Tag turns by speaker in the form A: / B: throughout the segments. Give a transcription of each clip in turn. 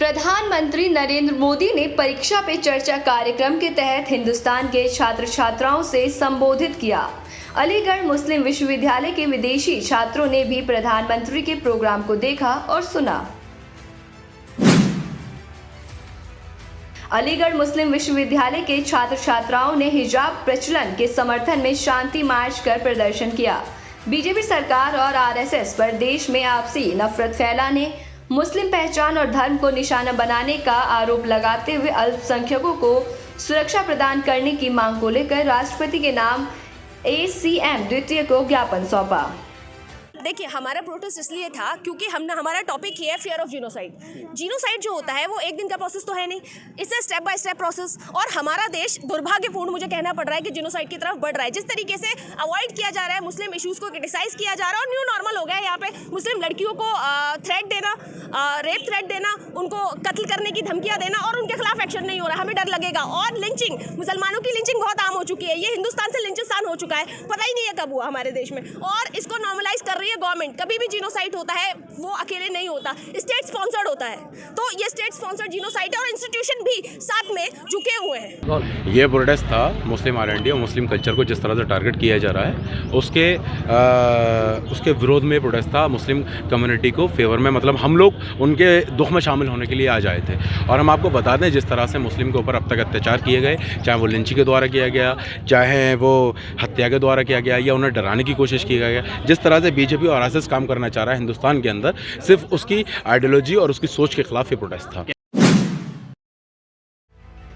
A: प्रधानमंत्री नरेंद्र मोदी ने परीक्षा पे चर्चा कार्यक्रम के तहत हिंदुस्तान के छात्र छात्राओं से संबोधित किया। अलीगढ़ मुस्लिम विश्वविद्यालय के विदेशी छात्रों ने भी प्रधानमंत्री के प्रोग्राम को देखा और सुना। अलीगढ़ मुस्लिम विश्वविद्यालय के छात्र छात्राओं ने हिजाब प्रचलन के समर्थन में शांति मार्च कर प्रदर्शन किया। बीजेपी सरकार और आरएसएस पर देश में आपसी नफरत फैलाने, मुस्लिम पहचान और धर्म को निशाना बनाने का आरोप लगाते हुए अल्पसंख्यकों को सुरक्षा प्रदान करने की मांग को लेकर राष्ट्रपति के नाम ACM द्वितीय को ज्ञापन सौंपा।
B: देखिए, हमारा प्रोटेस्ट इसलिए था क्योंकि हमारा टॉपिक ही है फियर ऑफ जीनोसाइड। जीनोसाइड जो होता है वो एक दिन का प्रोसेस तो है नहीं, इससे स्टेप बाय स्टेप प्रोसेस। और हमारा देश दुर्भाग्यपूर्ण मुझे कहना पड़ रहा है कि जीनोसाइड की तरफ बढ़ रहा है। जिस तरीके से अवॉइड किया जा रहा है, मुस्लिम इश्यूज को क्रिटिसाइज किया जा रहा है और न्यू नॉर्मल हो गया है यहाँ पे मुस्लिम लड़कियों को थ्रेट देना, रेप थ्रेट देना, उनको कत्ल करने की धमकियाँ देना और उनके खिलाफ एक्शन नहीं हो रहा है। हमें डर लगेगा। और लिंचिंग, मुसलमानों की लिंचिंग बहुत आम हो चुकी है। ये हिंदुस्तान से लिंचिस्तान हो चुका है, पता ही नहीं है कब हुआ हमारे देश में। और इसको नॉर्मलाइज कर रही है गवर्नमेंट। कभी भी जीनोसाइड होता है वो अकेले नहीं होता, स्टेट स्पॉन्सर्ड होता है। तो ये स्टेट स्पॉन्सर्ड जीनोसाइड है और इंस्टीट्यूशन भी साथ में झुके हुए हैं।
C: ये प्रोटेस्ट था मुस्लिम आरएनडी और मुस्लिम कल्चर को जिस तरह से टारगेट किया जा रहा है उसके विरोध में प्रोटेस्ट था। मुस्लिम कम्युनिटी को फेवर में, मतलब हम लोग उनके दुख में शामिल होने के लिए आज आए थे। और हम आपको बता दें, जिस तरह से मुस्लिम के ऊपर अब तक अत्याचार किए गए, चाहे वो लिंचिंग के द्वारा किया गया, चाहे वो हत्या के द्वारा किया गया या उन्हें डराने की कोशिश की गई, जिस तरह से बीजेपी और आरएसएस काम करना चाह रहा है हिंदुस्तान के अंदर, सिर्फ उसकी आइडियोलॉजी और उसकी सोच के खिलाफ ये प्रोटेस्ट था।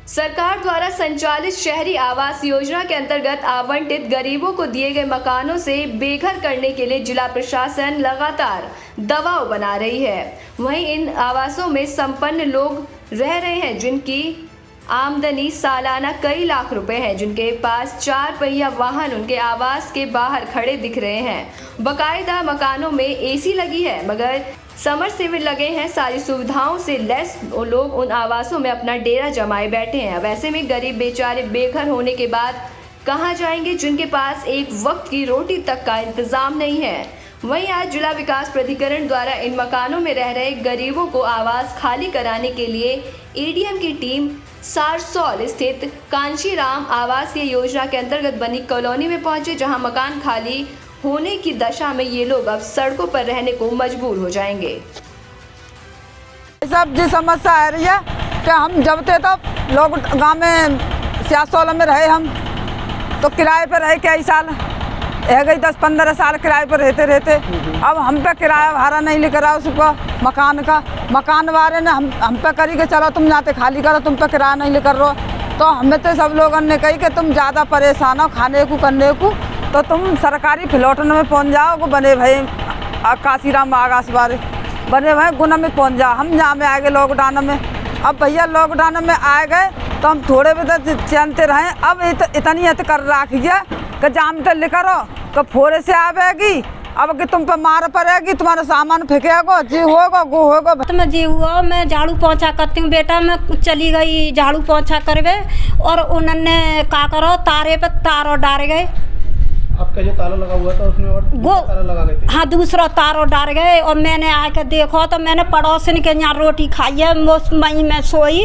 A: सरकार द्वारा संचालित शहरी आवास योजना के अंतर्गत आवंटित गरीबों को दिए गए मकानों से बेघर करने के लिए जिला प्रशासन लगातार दबाव बना रही है। वहीं इन आवासों में संपन्न लोग रह रहे हैं जिनकी आमदनी सालाना कई लाख रुपए है, जिनके पास 4 पहिया वाहन उनके आवास के बाहर खड़े दिख रहे हैं। बकायदा मकानों में एसी लगी है मगर समरसेबल लगे हैं। सारी सुविधाओं से लैस लोग उन आवासों में अपना डेरा जमाए बैठे हैं। अब ऐसे में गरीब बेचारे बेघर होने के बाद कहां जाएंगे, जिनके पास एक वक्त की रोटी तक का इंतजाम नहीं है। वहीं आज जिला विकास प्राधिकरण द्वारा इन मकानों में रह रहे गरीबों को आवास खाली कराने के लिए ADM की टीम सारसौल स्थित कांशीराम आवासीय योजना के अंतर्गत बनी कॉलोनी में पहुंचे, जहां मकान खाली होने की दशा में ये लोग अब सड़कों पर रहने को मजबूर हो जाएंगे।
D: सब जी समस्या आ रही है कि हम जब थे तब लोग गांव में सियासौल में रहे, हम तो किराए पर रहे कई साल, रह गई 10-15 साल किराए पर रहते। अब हम पे किराया भाड़ा नहीं लेकर आओ उसको मकान का, मकान वाले ने हम पे करी कि चलो तुम जाते खाली करो, तुम पे किराया नहीं लेकर रहो। तो हमें तो सब लोगों ने कही कि तुम ज़्यादा परेशान हो खाने को करने को, तो तुम सरकारी फ्लैटों में पहुंच जाओ। वो बने भाई काशीराम आगास बारे बने भाई गुना में पहुंच जाओ। हम यहाँ में आ गए लॉकडाउन में। अब भैया लॉकडाउन में आ गए तो हम थोड़े भी तो चलते रहे। अब इतनी हत कर रखिए कि जाम तो लेकर कि फोरे से आवेगी, अब कि तुम पर मार पड़ेगी, तुम्हारा सामान फेंकेगा, जी होगा गो होगा।
E: मैं जी हुआ, मैं झाड़ू पोंछा करती हूँ बेटा, मैं चली गई झाड़ू पोंछा करवे और उन्होंने का करो तारे पे तार डाल गए।
F: आपका जो ताला लगा हुआ था उसमें और ताला लगा गए थे?
E: हाँ, दूसरा तार डाल गए। और मैंने आके देखो तो मैंने पड़ोसन के यहाँ रोटी खाई है, मई में सोई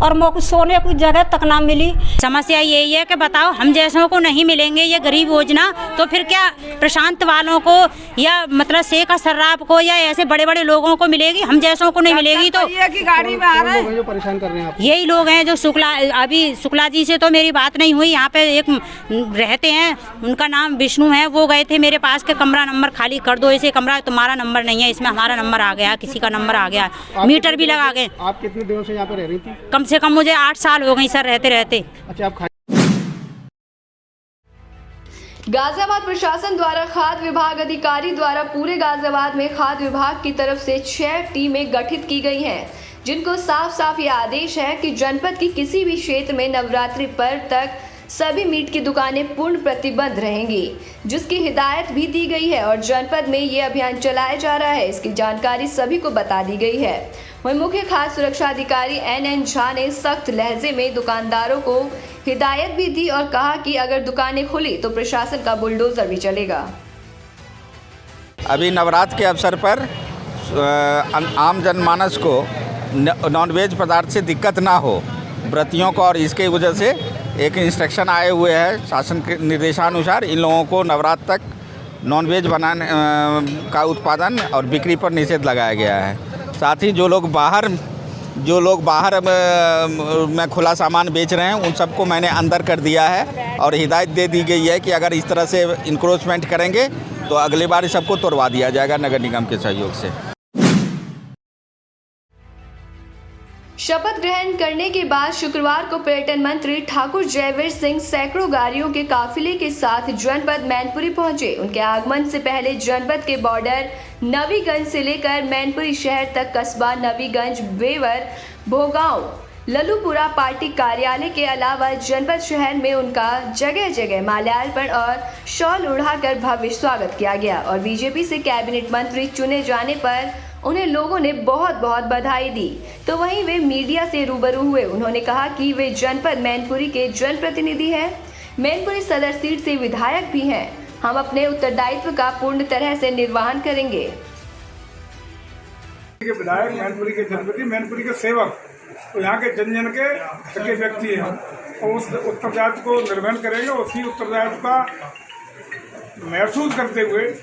E: और मुझको सोने की जगह तक ना मिली।
G: समस्या यही है कि बताओ, हम जैसों को नहीं मिलेंगे ये गरीब योजना, तो फिर क्या प्रशांत वालों को या मतलब शेख शर्राफ को या ऐसे बड़े बड़े लोगों को मिलेगी? हम जैसों को नहीं मिलेगी। तो
D: गाड़ी में आ रहे हैं
F: जो परेशान कर रहे हैं आप?
G: यही लोग हैं जो शुक्ला जी से तो मेरी बात नहीं हुई। यहाँ पे एक रहते हैं, उनका नाम विष्णु है, वो गए थे मेरे पास के कमरा नंबर खाली कर दो, ऐसे कमरा तुम्हारा नंबर नहीं है, इसमें हमारा नंबर आ गया, किसी का नंबर आ गया, मीटर भी लगा गए।
F: आप कितने दिनों से यहाँ पे रह रही थी?
G: कम से कम मुझे 8 साल हो गई सर रहते रहते।
F: अच्छा, आप
A: गाजियाबाद प्रशासन द्वारा खाद्य विभाग अधिकारी द्वारा पूरे गाजियाबाद में खाद्य विभाग की तरफ से 6 टीमें गठित की गई हैं, जिनको साफ साफ ये आदेश है कि जनपद की किसी भी क्षेत्र में नवरात्रि पर्व तक सभी मीट की दुकानें पूर्ण प्रतिबंध रहेंगी, जिसकी हिदायत भी दी गई है और जनपद में ये अभियान चलाया जा रहा है, इसकी जानकारी सभी को बता दी गई है। वहीं मुख्य खाद्य सुरक्षा अधिकारी NN झा ने सख्त लहजे में दुकानदारों को हिदायत भी दी और कहा कि अगर दुकानें खुली तो प्रशासन का बुलडोजर भी चलेगा।
H: अभी नवरात्र के अवसर पर आम जनमानस को नॉनवेज पदार्थ से दिक्कत ना हो व्रतियों को, और इसके वजह से एक इंस्ट्रक्शन आए हुए हैं शासन के निर्देशानुसार इन लोगों को नवरात्र तक नॉनवेज बनाने का उत्पादन और बिक्री पर निषेध लगाया गया है। साथ ही जो लोग बाहर में खुला सामान बेच रहे हैं उन सबको मैंने अंदर कर दिया है और हिदायत दे दी गई है कि अगर इस तरह से इंक्रोचमेंट करेंगे तो अगली बार सबको तोड़वा दिया जाएगा नगर निगम के सहयोग से।
A: शपथ ग्रहण करने के बाद शुक्रवार को पर्यटन मंत्री ठाकुर जयवीर सिंह सैकड़ों गाड़ियों के काफिले के साथ जनपद मैनपुरी पहुंचे। उनके आगमन से पहले जनपद के बॉर्डर नवीगंज से लेकर मैनपुरी शहर तक कस्बा नवीगंज, बेवर, भोगांव, ललूपुरा पार्टी कार्यालय के अलावा जनपद शहर में उनका जगह जगह माल्यार्पण और शॉल उड़ाकर भव्य स्वागत किया गया और बीजेपी से कैबिनेट मंत्री चुने जाने पर उन्हें लोगों ने बहुत बहुत बधाई दी। तो वहीं वे मीडिया से रूबरू हुए। उन्होंने कहा कि वे जनपद मैनपुरी के जनप्रतिनिधि हैं, मैनपुरी सदर सीट से विधायक भी हैं। हम अपने उत्तरदायित्व का पूर्ण तरह से निर्वहन करेंगे।
I: विधायक मैनपुरी के जनप्रति, मैनपुरी के सेवक, तो यहाँ के जन जन के व्यक्ति हैं और उस उत्तरदायित्व को निर्वहन करेंगे। उसी उत्तरदायित्व का महसूस करते हुए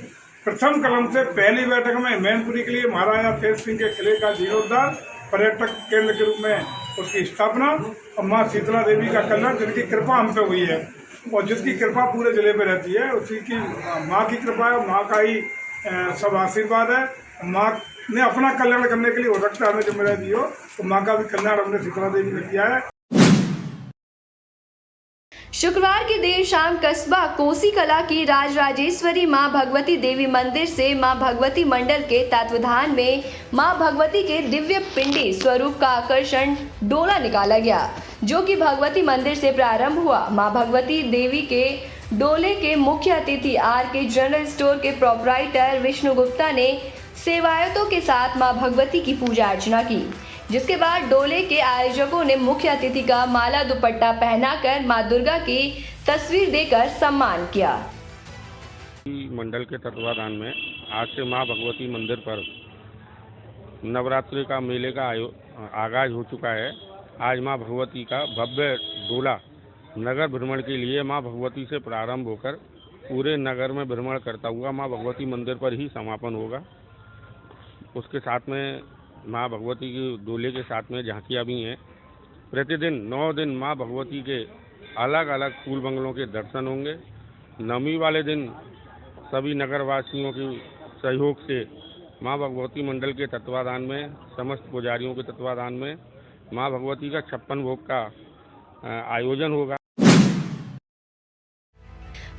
I: प्रथम कदम से पहली बैठक में मैनपुरी के लिए महाराजा तेज सिंह के किले का जीर्णोद्धार, पर्यटक केंद्र के रूप में उसकी स्थापना और माँ शीतला देवी का कल्याण, जिनकी कृपा हम पे हुई है और जिसकी कृपा पूरे जिले में रहती है, उसी की माँ की कृपा है, माँ का ही सब आशीर्वाद है। माँ ने अपना कल्याण करने के लिए हो सकता है हमें जिम्मेदारी दी हो, तो माँ का भी कल्याण हमने शीतला देवी ने किया है।
A: शुक्रवार की देर शाम कस्बा कोसी कला की राजराजेश्वरी मां भगवती देवी मंदिर से मां भगवती मंडल के तत्वाधान में मां भगवती के दिव्य पिंडी स्वरूप का आकर्षण डोला निकाला गया, जो कि भगवती मंदिर से प्रारंभ हुआ। मां भगवती देवी के डोले के मुख्य अतिथि आर.के. जनरल स्टोर के प्रोपराइटर विष्णु गुप्ता ने सेवायतों के साथ मां भगवती की पूजा अर्चना की, जिसके बाद डोले के आयोजकों ने मुख्य अतिथि का माला दुपट्टा पहनाकर मां दुर्गा की तस्वीर देकर सम्मान किया।
J: मंडल के तत्वाधान में आज से मां भगवती मंदिर पर नवरात्रि का मेले का आगाज हो चुका है। आज मां भगवती का भव्य डोला नगर भ्रमण के लिए मां भगवती से प्रारंभ होकर पूरे नगर में भ्रमण करता हुआ मां भगवती मंदिर पर ही समापन होगा। उसके साथ में माँ भगवती की डोले के साथ में झांकियाँ भी हैं। प्रतिदिन 9 दिन माँ भगवती के अलग अलग फूल बंगलों के दर्शन होंगे। नवमी वाले दिन सभी नगरवासियों के सहयोग से माँ भगवती मंडल के तत्वाधान में, समस्त पुजारियों के तत्वाधान में माँ भगवती का 56 भोग का आयोजन होगा।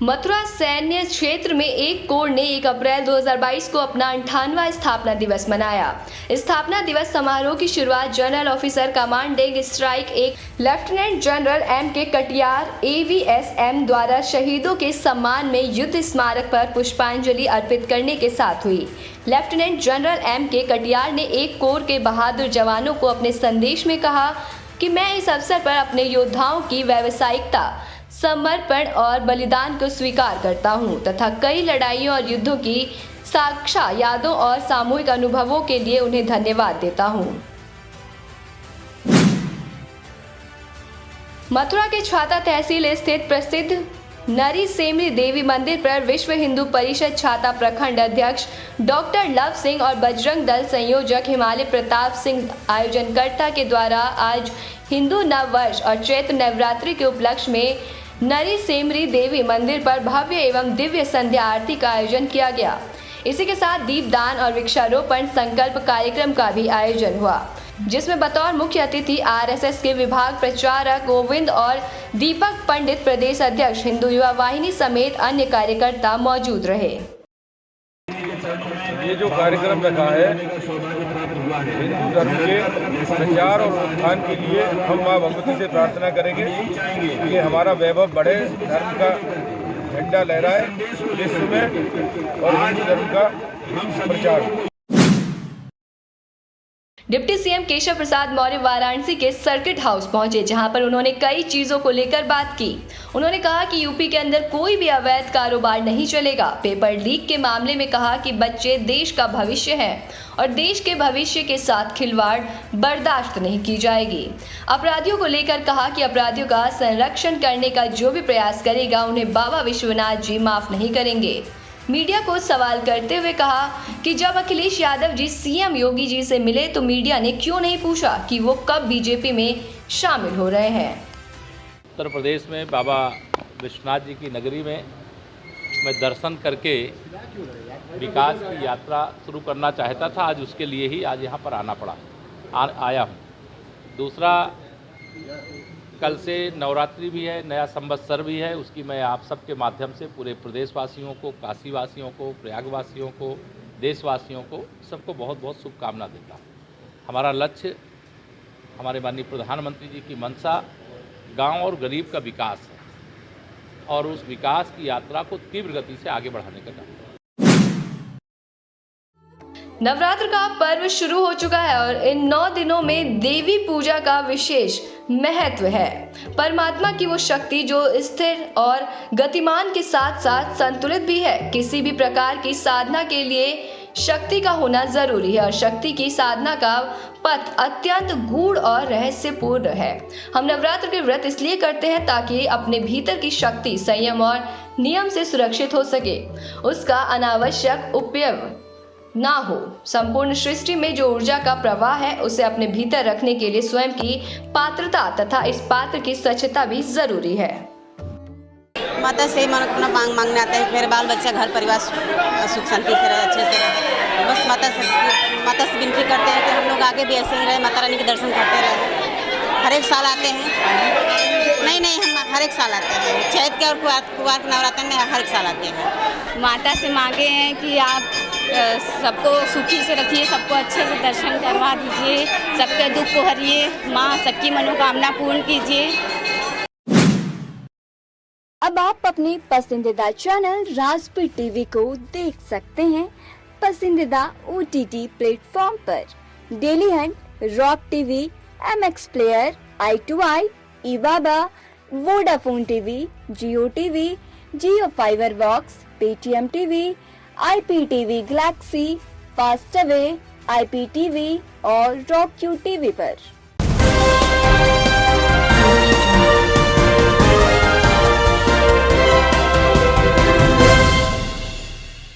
A: मथुरा सैन्य क्षेत्र में एक कोर ने 1 अप्रैल 2022 को अपना 58वां स्थापना दिवस मनाया। स्थापना दिवस समारोह की शुरुआत general officer commanding strike 1 lieutenant general M.K. Katiyar AVSM द्वारा शहीदों के सम्मान में युद्ध स्मारक पर पुष्पांजलि अर्पित करने के साथ हुई। Lieutenant general M.K. कटियार ने एक कोर के बहादुर जवानों को अपने संदेश में कहा कि मैं इस अवसर पर अपने योद्धाओं की व्यावसायिकता, समर्पण और बलिदान को स्वीकार करता हूं तथा कई लड़ाइयों और युद्धों की साक्षात यादों और सामूहिक अनुभवों के लिए उन्हें धन्यवाद देता हूं। मथुरा के छाता तहसील स्थित प्रसिद्ध नरी सेमरी देवी मंदिर पर विश्व हिंदू परिषद छाता प्रखंड अध्यक्ष डॉक्टर लव सिंह और बजरंग दल संयोजक हिमालय प्रताप सिंह आयोजनकर्ता के द्वारा आज हिंदू नव वर्ष और चैत्र नवरात्रि के उपलक्ष्य में नरी सेमरी देवी मंदिर पर भव्य एवं दिव्य संध्या आरती का आयोजन किया गया। इसी के साथ दीपदान और वृक्षारोपण संकल्प कार्यक्रम का भी आयोजन हुआ, जिसमें बतौर मुख्य अतिथि RSS के विभाग प्रचारक गोविंद और दीपक पंडित, प्रदेश अध्यक्ष हिंदू युवा वाहिनी समेत अन्य कार्यकर्ता मौजूद रहे।
K: ये जो कार्यक्रम रखा है हिंदू धर्म के प्रचार और उत्थान के लिए हम माँ भगवती से प्रार्थना करेंगे कि हमारा वैभव बढ़े, धर्म का झंडा लहराए विश्व में और हिंदू धर्म का प्रचार।
A: डिप्टी सीएम केशव प्रसाद मौर्य वाराणसी के सर्किट हाउस पहुंचे, जहां पर उन्होंने कई चीजों को लेकर बात की। उन्होंने कहा कि यूपी के अंदर कोई भी अवैध कारोबार नहीं चलेगा। पेपर लीक के मामले में कहा कि बच्चे देश का भविष्य हैं और देश के भविष्य के साथ खिलवाड़ बर्दाश्त नहीं की जाएगी। अपराधियों को लेकर कहा कि अपराधियों का संरक्षण करने का जो भी प्रयास करेगा उन्हें बाबा विश्वनाथ जी माफ नहीं करेंगे। मीडिया को सवाल करते हुए कहा कि जब अखिलेश यादव जी सीएम योगी जी से मिले तो मीडिया ने क्यों नहीं पूछा कि वो कब बीजेपी में शामिल हो रहे हैं।
L: उत्तर प्रदेश में बाबा विश्वनाथ जी की नगरी में मैं दर्शन करके विकास की यात्रा शुरू करना चाहता था। आज उसके लिए ही आज यहाँ पर आना पड़ा, आया हूँ। दूसरा, कल से नवरात्रि भी है, नया संवत्सर भी है। उसकी मैं आप सबके माध्यम से पूरे प्रदेशवासियों को, काशीवासियों को, प्रयागवासियों को, देशवासियों को, सबको बहुत बहुत शुभकामना देता हूँ। हमारा लक्ष्य, हमारे माननीय प्रधानमंत्री जी की मंशा गांव और गरीब का विकास है और उस विकास की यात्रा को तीव्र गति से आगे बढ़ाने का काम।
A: नवरात्र का पर्व शुरू हो चुका है और इन 9 दिनों में देवी पूजा का विशेष महत्व है। परमात्मा की वो शक्ति जो स्थिर और गतिमान के साथ साथ संतुलित भी है। किसी भी प्रकार की साधना के लिए शक्ति का होना जरूरी है और शक्ति की साधना का पथ अत्यंत गूढ़ और रहस्यपूर्ण है। हम नवरात्र के व्रत इसलिए करते हैं ताकि अपने भीतर की शक्ति संयम और नियम से सुरक्षित हो सके, उसका अनावश्यक उपयोग ना हो। संपूर्ण सृष्टि में जो ऊर्जा का प्रवाह है उसे अपने भीतर रखने के लिए स्वयं की पात्रता तथा इस पात्र की स्वच्छता भी जरूरी है।
M: माता से मनोकामना मांगने आते हैं, मेरे बाल बच्चा घर परिवार सुख शांति से रहे, अच्छे से रहे। बस माता से विनती करते हैं कि हम लोग आगे भी ऐसे ही रहे, माता रानी के दर्शन करते रहे। हर एक साल आते हैं, नहीं हम हर एक साल आते हैं। चैत के और कुवार के नवरात्र में हर एक साल आते हैं।
E: माता से मांगे हैं कि आप सबको सुखी से रखिए, सबको अच्छे से दर्शन करवा दीजिए, सबके दुख को हरिए, माँ सबकी मनोकामना पूर्ण कीजिए।
N: अब आप अपने पसंदीदा चैनल राजपूत टीवी को देख सकते हैं पसंदीदा OTT प्लेटफॉर्म पर। Daily Hunt, rock TV, MX player, i2i, eBaba, Vodafone TV, Jio TV, Jio fibre box, Paytm TV, IPTV Galaxy, Fastway, IPTV और रॉक टीवी पर।